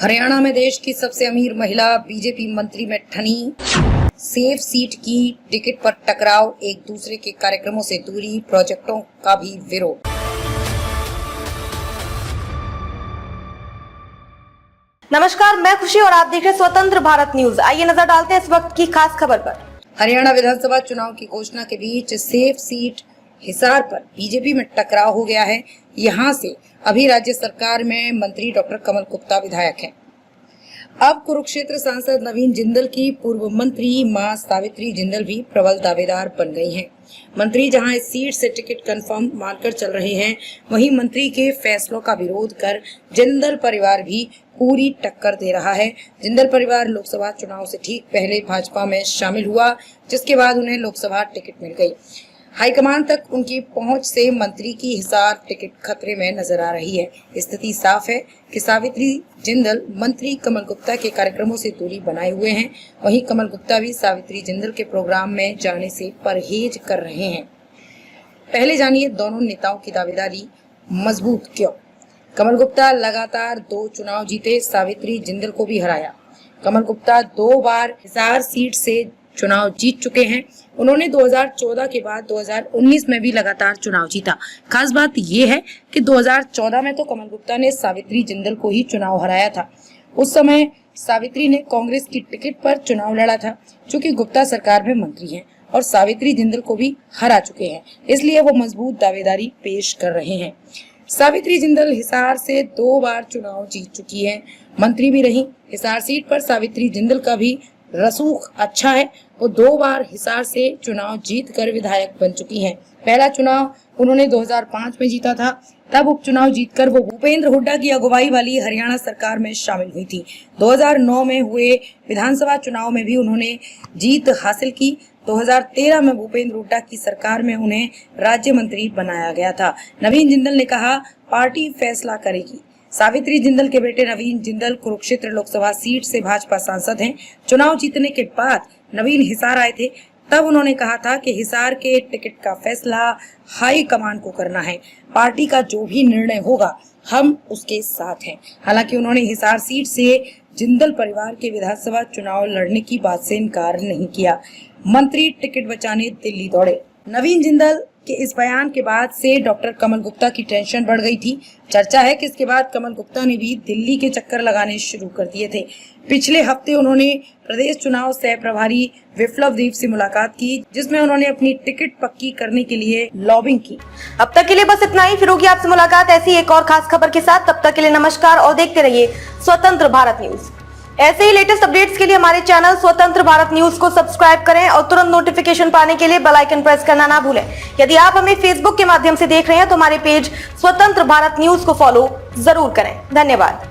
हरियाणा में देश की सबसे अमीर महिला बीजेपी मंत्री में ठनी, सेफ सीट की टिकट पर टकराव, एक दूसरे के कार्यक्रमों से दूरी, प्रोजेक्टों का भी विरोध। नमस्कार, मैं खुशी और आप देख रहे हैं स्वतंत्र भारत न्यूज। आइए नजर डालते हैं इस वक्त की खास खबर पर। हरियाणा विधानसभा चुनाव की घोषणा के बीच सेफ सीट हिसार पर बीजेपी में टकराव हो गया है। यहां से अभी राज्य सरकार में मंत्री डॉक्टर कमल गुप्ता विधायक हैं। अब कुरुक्षेत्र सांसद नवीन जिंदल की पूर्व मंत्री मां सावित्री जिंदल भी प्रबल दावेदार बन गई हैं। मंत्री जहां इस सीट से टिकट कंफर्म मानकर चल रहे हैं, वहीं मंत्री के फैसलों का विरोध कर जिंदल परिवार भी पूरी टक्कर दे रहा है। जिंदल परिवार लोकसभा चुनाव से ठीक पहले भाजपा में शामिल हुआ, जिसके बाद उन्हें लोकसभा टिकट मिल गई। हाईकमान तक उनकी पहुंच से मंत्री की हिसार टिकट खतरे में नजर आ रही है। स्थिति साफ है कि सावित्री जिंदल मंत्री कमल गुप्ता के कार्यक्रमों से दूरी बनाए हुए हैं। वहीं कमल गुप्ता भी सावित्री जिंदल के प्रोग्राम में जाने से परहेज कर रहे हैं। पहले जानिए दोनों नेताओं की दावेदारी मजबूत क्यों। कमल गुप्ता लगातार 2 चुनाव जीते, सावित्री जिंदल को भी हराया। कमल गुप्ता 2 बार हिसार सीट से चुनाव जीत चुके हैं। उन्होंने 2014 के बाद 2019 में भी लगातार चुनाव जीता। खास बात यह है कि 2014 में तो कमल गुप्ता ने सावित्री जिंदल को ही चुनाव हराया था। उस समय सावित्री ने कांग्रेस की टिकट पर चुनाव लड़ा था, चूंकि गुप्ता सरकार में मंत्री हैं और सावित्री जिंदल को भी हरा चुके हैं, इसलिए वो मजबूत दावेदारी पेश कर रहे हैं। सावित्री जिंदल हिसार से 2 बार चुनाव जीत चुकी है, मंत्री भी रही। हिसार सीट पर सावित्री जिंदल का भी रसूख अच्छा है। वो 2 बार हिसार से चुनाव जीत कर विधायक बन चुकी हैं। पहला चुनाव उन्होंने 2005 में जीता था, तब उपचुनाव जीतकर वो भूपेंद्र हुड्डा की अगुवाई वाली हरियाणा सरकार में शामिल हुई थी। 2009 में हुए विधानसभा चुनाव में भी उन्होंने जीत हासिल की। 2013 में भूपेंद्र हुड्डा की सरकार में उन्हें राज्य मंत्री बनाया गया था। नवीन जिंदल ने कहा, पार्टी फैसला करेगी। सावित्री जिंदल के बेटे नवीन जिंदल कुरुक्षेत्र लोकसभा सीट से भाजपा सांसद हैं। चुनाव जीतने के बाद नवीन हिसार आए थे, तब उन्होंने कहा था कि हिसार के टिकट का फैसला हाई कमान को करना है। पार्टी का जो भी निर्णय होगा हम उसके साथ हैं। हालांकि उन्होंने हिसार सीट से जिंदल परिवार के विधानसभा चुनाव लड़ने की बात से इनकार नहीं किया। मंत्री टिकट बचाने दिल्ली दौड़े। नवीन जिंदल के इस बयान के बाद से डॉक्टर कमल गुप्ता की टेंशन बढ़ गई थी। चर्चा है कि इसके बाद कमल गुप्ता ने भी दिल्ली के चक्कर लगाने शुरू कर दिए थे। पिछले हफ्ते उन्होंने प्रदेश चुनाव सह प्रभारी विप्लव दीप से मुलाकात की, जिसमें उन्होंने अपनी टिकट पक्की करने के लिए लॉबिंग की। अब तक के लिए बस इतना ही। फिर होगी आपसे मुलाकात ऐसी एक और खास खबर के साथ। तब तक के लिए नमस्कार और देखते रहिए स्वतंत्र भारत न्यूज। ऐसे ही लेटेस्ट अपडेट्स के लिए हमारे चैनल स्वतंत्र भारत न्यूज को सब्सक्राइब करें और तुरंत नोटिफिकेशन पाने के लिए बेल आइकन प्रेस करना ना भूलें। यदि आप हमें फेसबुक के माध्यम से देख रहे हैं तो हमारे पेज स्वतंत्र भारत न्यूज को फॉलो जरूर करें। धन्यवाद।